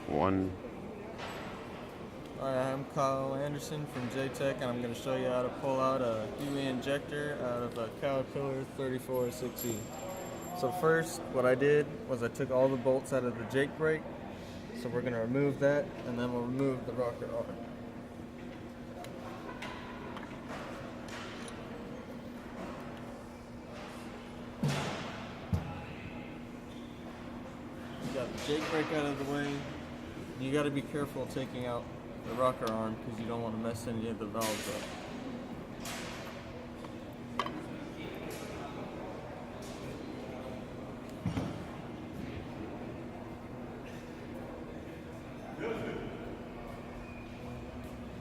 One. Alright, I'm Kyle Anderson from JTech, and I'm going to show you how to pull out a EUI injector out of a Caterpillar 3460. So first, what I did was I took all the bolts out of the Jake brake. So we're going to remove that, and then we'll remove the rocker arm. You got the Jake brake out of the way. You got to be careful taking out the rocker arm because you don't want to mess any of the valves up.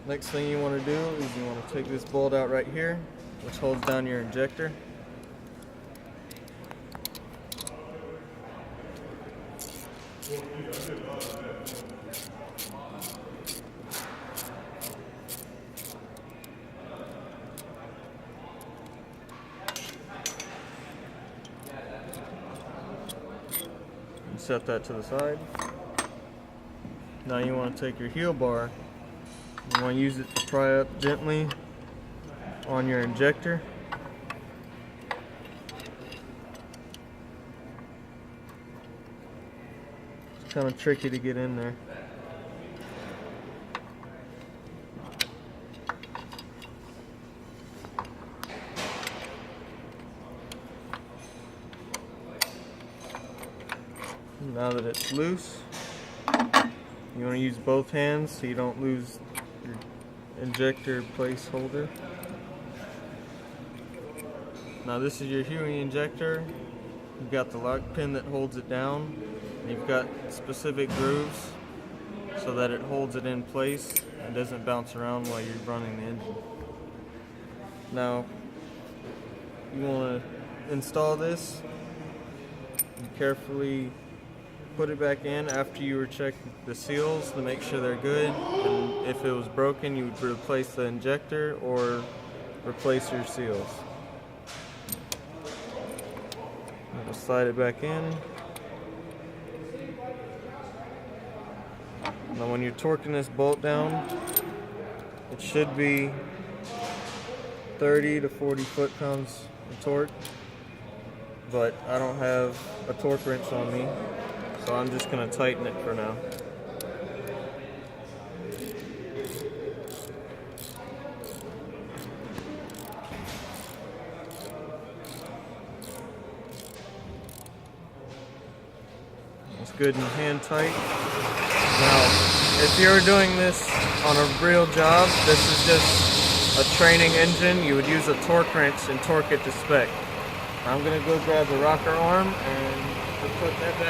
Next thing you want to do is you want to take this bolt out right here, which holds down your injector. And set that to the side. Now you want to take your heel bar. You want to use it to pry up gently on your injector. It's kind of tricky to get in there. Now that it's loose, you want to use both hands so you don't lose your injector placeholder. Now this is your EUI injector. You've got the lock pin that holds it down. You've got specific grooves so that it holds it in place and doesn't bounce around while you're running the engine. Now you want to install this. You carefully put it back in after you check the seals to make sure they're good, and if it was broken you would replace the injector or replace your seals. We'll slide it back in. Now when you're torquing this bolt down, it should be 30 to 40 foot-pounds of torque, but I don't have a torque wrench on me, so I'm just going to tighten it for now. It's good and hand tight. Now, if you're doing this on a real job, this is just a training engine, you would use a torque wrench and torque it to spec. I'm going to go grab the rocker arm and put that back